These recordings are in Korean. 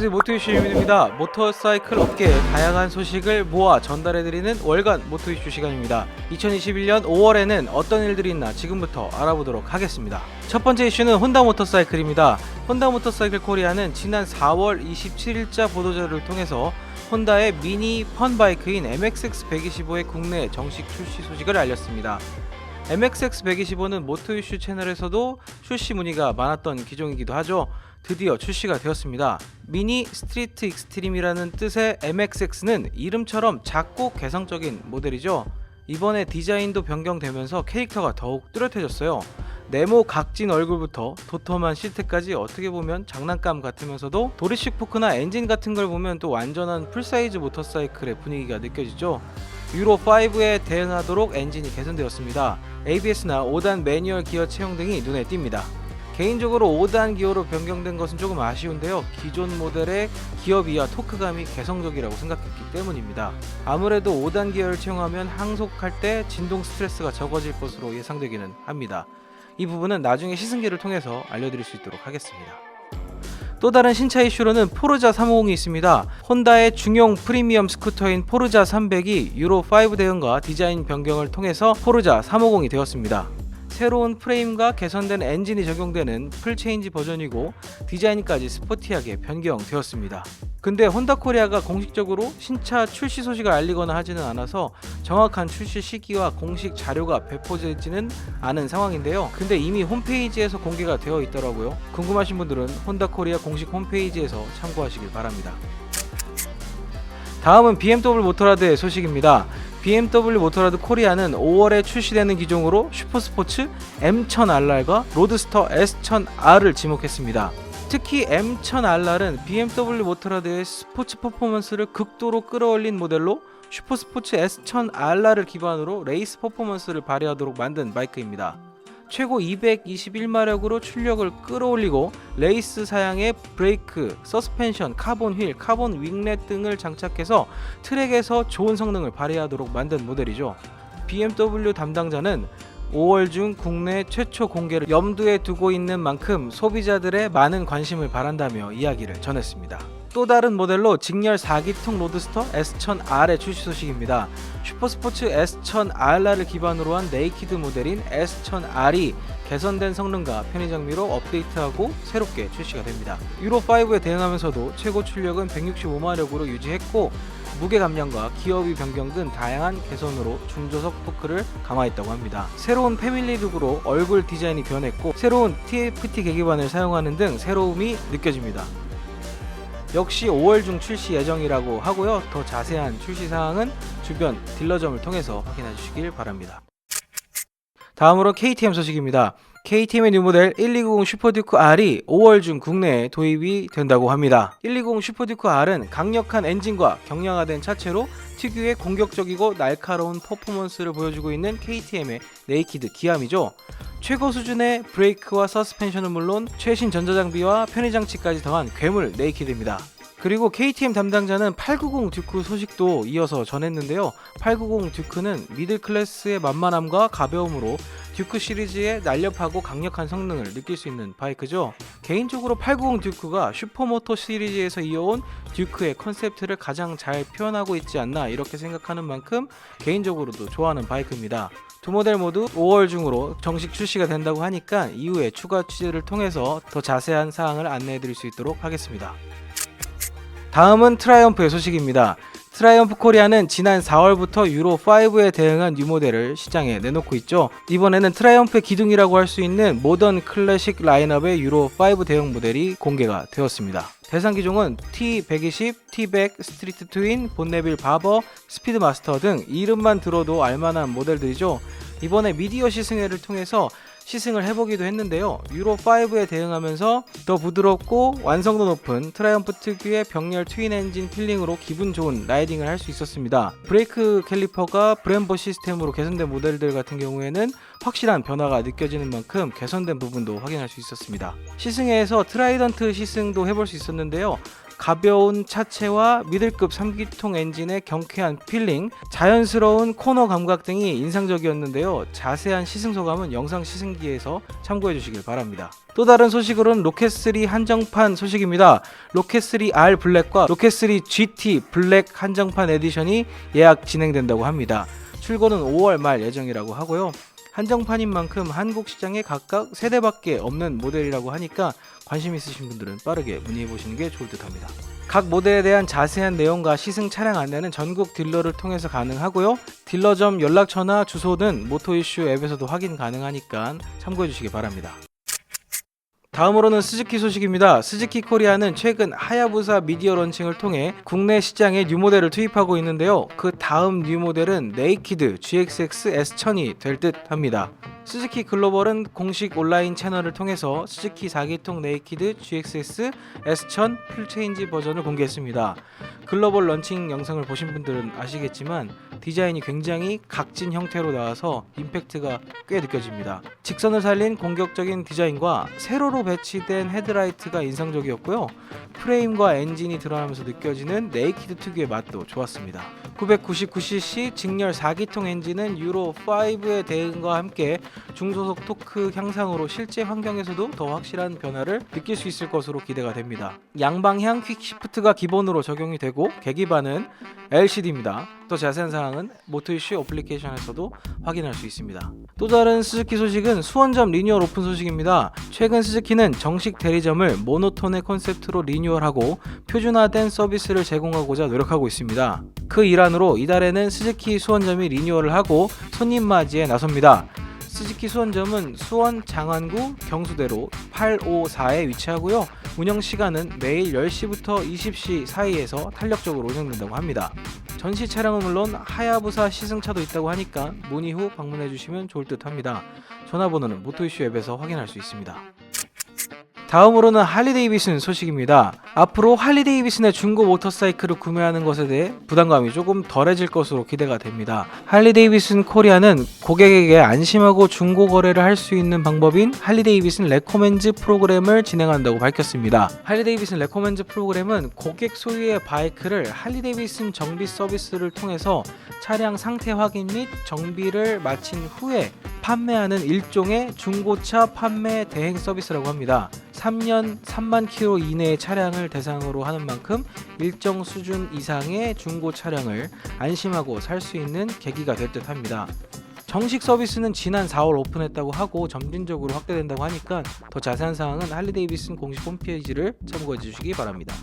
안녕하세요, 모토이슈 유민입니다. 모터사이클 업계의 다양한 소식을 모아 전달해드리는 월간 모토이슈 시간입니다. 2021년 5월에는 어떤 일들이 있나 지금부터 알아보도록 하겠습니다. 첫 번째 이슈는 혼다 모터사이클입니다. 혼다 모터사이클 코리아는 지난 4월 27일자 보도자료를 통해서 혼다의 미니 펀바이크인 MXX125의 국내 정식 출시 소식을 알렸습니다. MXX125는 모토이슈 채널에서도 출시 문의가 많았던 기종이기도 하죠. 드디어 출시가 되었습니다. 미니 스트리트 익스트림이라는 뜻의 MXX는 이름처럼 작고 개성적인 모델이죠. 이번에 디자인도 변경되면서 캐릭터가 더욱 뚜렷해졌어요. 네모 각진 얼굴부터 도톰한 시트까지 어떻게 보면 장난감 같으면서도 도리식 포크나 엔진 같은 걸 보면 또 완전한 풀사이즈 모터사이클의 분위기가 느껴지죠. 유로5에 대응하도록 엔진이 개선되었습니다. ABS나 5단 매뉴얼 기어 채용 등이 눈에 띕니다. 개인적으로 5단 기어로 변경된 것은 조금 아쉬운데요. 기존 모델의 기어비와 토크감이 개성적이라고 생각했기 때문입니다. 아무래도 5단 기어를 채용하면 항속할 때 진동 스트레스가 적어질 것으로 예상되기는 합니다. 이 부분은 나중에 시승기를 통해서 알려드릴 수 있도록 하겠습니다. 또 다른 신차 이슈로는 포르자 350이 있습니다. 혼다의 중형 프리미엄 스쿠터인 포르자 300이 유로5 대응과 디자인 변경을 통해서 포르자 350이 되었습니다. 새로운 프레임과 개선된 엔진이 적용되는 풀체인지 버전이고 디자인까지 스포티하게 변경되었습니다. 근데 혼다 코리아가 공식적으로 신차 출시 소식을 알리거나 하지는 않아서 정확한 출시 시기와 공식 자료가 배포되지는 않은 상황인데요. 근데 이미 홈페이지에서 공개가 되어 있더라고요. 궁금하신 분들은 혼다 코리아 공식 홈페이지에서 참고하시길 바랍니다. 다음은 BMW 모터라드의 소식입니다. BMW 모터라드 코리아는 5월에 출시되는 기종으로 슈퍼스포츠 M1000RR과 로드스터 S1000R을 지목했습니다. 특히 M1000RR은 BMW 모터라드의 스포츠 퍼포먼스를 극도로 끌어올린 모델로 슈퍼스포츠 S1000RR을 기반으로 레이스 퍼포먼스를 발휘하도록 만든 바이크입니다. 최고 221마력으로 출력을 끌어올리고 레이스 사양의 브레이크, 서스펜션, 카본 휠, 카본 윙렛 등을 장착해서 트랙에서 좋은 성능을 발휘하도록 만든 모델이죠. BMW 담당자는 5월 중 국내 최초 공개를 염두에 두고 있는 만큼 소비자들의 많은 관심을 바란다며 이야기를 전했습니다. 또 다른 모델로 직렬 4기통 로드스터 S1000R의 출시 소식입니다. 슈퍼스포츠 S1000R를 기반으로 한 네이키드 모델인 S1000R이 개선된 성능과 편의 장비로 업데이트하고 새롭게 출시가 됩니다. 유로5에 대응하면서도 최고 출력은 165마력으로 유지했고 무게 감량과 기어비 변경 등 다양한 개선으로 중저속 토크를 강화했다고 합니다. 새로운 패밀리룩으로 얼굴 디자인이 변했고 새로운 TFT 계기판을 사용하는 등 새로움이 느껴집니다. 역시 5월 중 출시 예정이라고 하고요. 더 자세한 출시 사항은 주변 딜러점을 통해서 확인해 주시길 바랍니다. 다음으로 KTM 소식입니다. KTM의 뉴 모델 1290 슈퍼듀크 R이 5월 중 국내에 도입이 된다고 합니다. 120 슈퍼듀크 R은 강력한 엔진과 경량화된 차체로 특유의 공격적이고 날카로운 퍼포먼스를 보여주고 있는 KTM의 네이키드 기함이죠. 최고 수준의 브레이크와 서스펜션은 물론 최신 전자장비와 편의장치까지 더한 괴물 네이키드입니다. 그리고 KTM 담당자는 890 듀크 소식도 이어서 전했는데요. 890 듀크는 미들 클래스의 만만함과 가벼움으로 듀크 시리즈의 날렵하고 강력한 성능을 느낄 수 있는 바이크죠. 개인적으로 890 듀크가 슈퍼모토 시리즈에서 이어온 듀크의 컨셉트를 가장 잘 표현하고 있지 않나 이렇게 생각하는 만큼 개인적으로도 좋아하는 바이크입니다. 두 모델 모두 5월 중으로 정식 출시가 된다고 하니까 이후에 추가 취재를 통해서 더 자세한 사항을 안내해 드릴 수 있도록 하겠습니다. 다음은 트라이언프의 소식입니다. 트라이언프 코리아는 지난 4월부터 유로5에 대응한 뉴 모델을 시장에 내놓고 있죠. 이번에는 트라이언프의 기둥이라고 할 수 있는 모던 클래식 라인업의 유로5 대응 모델이 공개가 되었습니다. 대상 기종은 T120, T100, 스트리트 트윈, 본네빌 바버, 스피드 마스터 등 이름만 들어도 알만한 모델들이죠. 이번에 미디어 시승회를 통해서 시승을 해보기도 했는데요. 유로5에 대응하면서 더 부드럽고 완성도 높은 트라이언프 특유의 병렬 트윈 엔진 필링으로 기분 좋은 라이딩을 할 수 있었습니다. 브레이크 캘리퍼가 브렘보 시스템으로 개선된 모델들 같은 경우에는 확실한 변화가 느껴지는 만큼 개선된 부분도 확인할 수 있었습니다. 시승회에서 트라이던트 시승도 해볼 수 있었는데요. 가벼운 차체와 미들급 3기통 엔진의 경쾌한 필링, 자연스러운 코너 감각 등이 인상적이었는데요. 자세한 시승소감은 영상 시승기에서 참고해 주시길 바랍니다. 또 다른 소식으로는 로켓3 한정판 소식입니다. 로켓3 R 블랙과 로켓3 GT 블랙 한정판 에디션이 예약 진행된다고 합니다. 출고는 5월 말 예정이라고 하고요. 한정판인 만큼 한국 시장에 각각 3대밖에 없는 모델이라고 하니까 관심 있으신 분들은 빠르게 문의해 보시는 게 좋을 듯 합니다. 각 모델에 대한 자세한 내용과 시승 차량 안내는 전국 딜러를 통해서 가능하고요. 딜러점 연락처나 주소는 모토이슈 앱에서도 확인 가능하니까 참고해 주시기 바랍니다. 다음으로는 스즈키 소식입니다. 스즈키 코리아는 최근 하야부사 미디어 런칭을 통해 국내 시장에 뉴 모델을 투입하고 있는데요. 그 다음 뉴 모델은 네이키드 GXX S1000이 될 듯 합니다. 스즈키 글로벌은 공식 온라인 채널을 통해서 스즈키 4기통 네이키드 GXX S1000 풀체인지 버전을 공개했습니다. 글로벌 런칭 영상을 보신 분들은 아시겠지만 디자인이 굉장히 각진 형태로 나와서 임팩트가 꽤 느껴집니다. 직선을 살린 공격적인 디자인과 세로로 배치된 헤드라이트가 인상적이었고요. 프레임과 엔진이 드러나면서 느껴지는 네이키드 특유의 맛도 좋았습니다. 999cc 직렬 4기통 엔진은 유로5의 대응과 함께 중소속 토크 향상으로 실제 환경에서도 더 확실한 변화를 느낄 수 있을 것으로 기대가 됩니다. 양방향 퀵시프트가 기본으로 적용이 되고 계기판은 LCD입니다. 더 자세한 사항은 모토이슈 어플리케이션에서도 확인할 수 있습니다. 또 다른 스즈키 소식은 수원점 리뉴얼 오픈 소식입니다. 최근 스즈키는 정식 대리점을 모노톤의 컨셉트로 리뉴얼하고 표준화된 서비스를 제공하고자 노력하고 있습니다. 그 일환으로 이달에는 스즈키 수원점이 리뉴얼을 하고 손님 맞이에 나섭니다. 스즈키 수원점은 수원 장안구 경수대로 854에 위치하고요. 운영시간은 매일 10시부터 20시 사이에서 탄력적으로 운영된다고 합니다. 전시 차량은 물론 하야부사 시승차도 있다고 하니까 문의 후 방문해 주시면 좋을 듯 합니다. 전화번호는 모토이슈 앱에서 확인할 수 있습니다. 다음으로는 할리데이비슨 소식입니다. 앞으로 할리데이비슨의 중고 모터사이클을 구매하는 것에 대해 부담감이 조금 덜해질 것으로 기대가 됩니다. 할리데이비슨 코리아는 고객에게 안심하고 중고 거래를 할 수 있는 방법인 할리데이비슨 레코멘즈 프로그램을 진행한다고 밝혔습니다. 할리데이비슨 레코멘즈 프로그램은 고객 소유의 바이크를 할리데이비슨 정비 서비스를 통해서 차량 상태 확인 및 정비를 마친 후에 판매하는 일종의 중고차 판매 대행 서비스라고 합니다. 3년 3만 킬로 이내의 차량을 대상으로 하는 만큼 일정 수준 이상의 중고 차량을 안심하고 살 수 있는 계기가 될 듯 합니다. 정식 서비스는 지난 4월 오픈했다고 하고 점진적으로 확대된다고 하니까 더 자세한 사항은 할리데이비슨 공식 홈페이지를 참고해 주시기 바랍니다.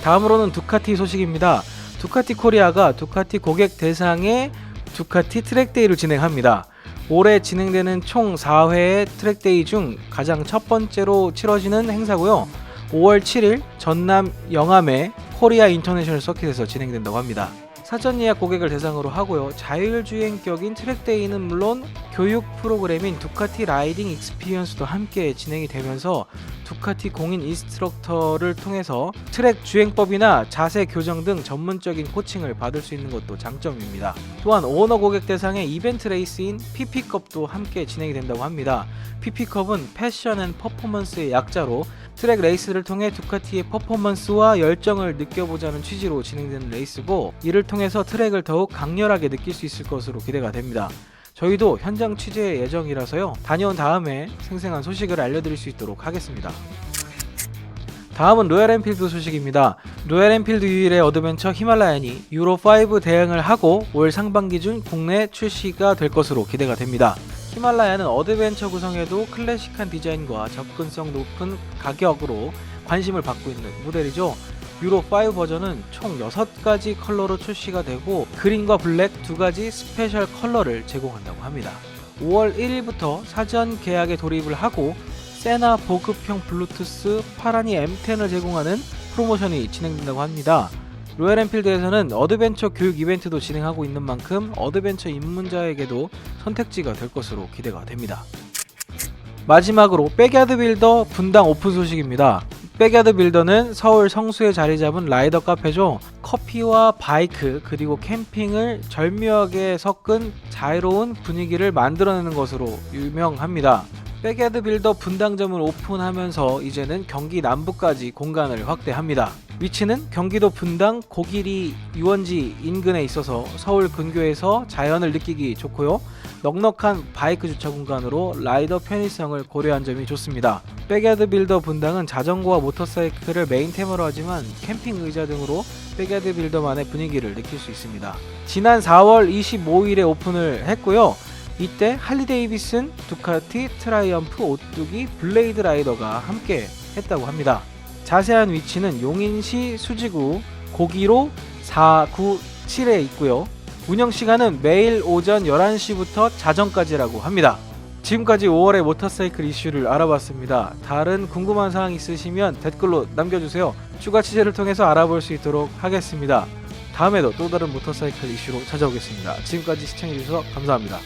다음으로는 두카티 소식입니다. 두카티 코리아가 두카티 고객 대상의 두카티 트랙데이를 진행합니다. 올해 진행되는 총 4회의 트랙데이 중 가장 첫 번째로 치러지는 행사고요. 5월 7일 전남 영암의 코리아 인터내셔널 서킷에서 진행된다고 합니다. 사전 예약 고객을 대상으로 하고요. 자율주행격인 트랙데이는 물론 교육 프로그램인 두카티 라이딩 익스피리언스도 함께 진행이 되면서 두카티 공인 인스트럭터를 통해서 트랙 주행법이나 자세 교정 등 전문적인 코칭을 받을 수 있는 것도 장점입니다. 또한 오너 고객 대상의 이벤트 레이스인 PP컵도 함께 진행이 된다고 합니다. PP컵은 패션 앤 퍼포먼스의 약자로 트랙 레이스를 통해 두카티의 퍼포먼스와 열정을 느껴보자는 취지로 진행되는 레이스고, 이를 통해서 트랙을 더욱 강렬하게 느낄 수 있을 것으로 기대가 됩니다. 저희도 현장 취재 예정이라서요. 다녀온 다음에 생생한 소식을 알려드릴 수 있도록 하겠습니다. 다음은 로얄엔필드 소식입니다. 로얄엔필드 유일의 어드벤처 히말라얀이 유로5 대응을 하고 올 상반기 중 국내 출시가 될 것으로 기대가 됩니다. 히말라야는 어드벤처 구성에도 클래식한 디자인과 접근성 높은 가격으로 관심을 받고 있는 모델이죠. 유로5 버전은 총 6가지 컬러로 출시가 되고 그린과 블랙 2가지 스페셜 컬러를 제공한다고 합니다. 5월 1일부터 사전 계약에 돌입을 하고 세나 보급형 블루투스 파라니 M10을 제공하는 프로모션이 진행된다고 합니다. 로얄엔필드에서는 어드벤처 교육 이벤트도 진행하고 있는 만큼 어드벤처 입문자에게도 선택지가 될 것으로 기대가 됩니다. 마지막으로 백야드 빌더 분당 오픈 소식입니다. 백야드 빌더는 서울 성수에 자리 잡은 라이더 카페죠. 커피와 바이크 그리고 캠핑을 절묘하게 섞은 자유로운 분위기를 만들어내는 것으로 유명합니다. 백야드 빌더 분당점을 오픈하면서 이제는 경기 남부까지 공간을 확대합니다. 위치는 경기도 분당 고길이 유원지 인근에 있어서 서울 근교에서 자연을 느끼기 좋고요. 넉넉한 바이크 주차 공간으로 라이더 편의성을 고려한 점이 좋습니다. 백야드 빌더 분당은 자전거와 모터사이클을 메인템으로 하지만 캠핑 의자 등으로 백야드 빌더만의 분위기를 느낄 수 있습니다. 지난 4월 25일에 오픈을 했고요. 이때 할리데이비슨, 두카티, 트라이엄프, 오뚜기, 블레이드 라이더가 함께 했다고 합니다. 자세한 위치는 용인시 수지구 고기로 497에 있고요. 운영시간은 매일 오전 11시부터 자정까지라고 합니다. 지금까지 5월의 모터사이클 이슈를 알아봤습니다. 다른 궁금한 사항 있으시면 댓글로 남겨주세요. 추가 취재를 통해서 알아볼 수 있도록 하겠습니다. 다음에도 또 다른 모터사이클 이슈로 찾아오겠습니다. 지금까지 시청해주셔서 감사합니다.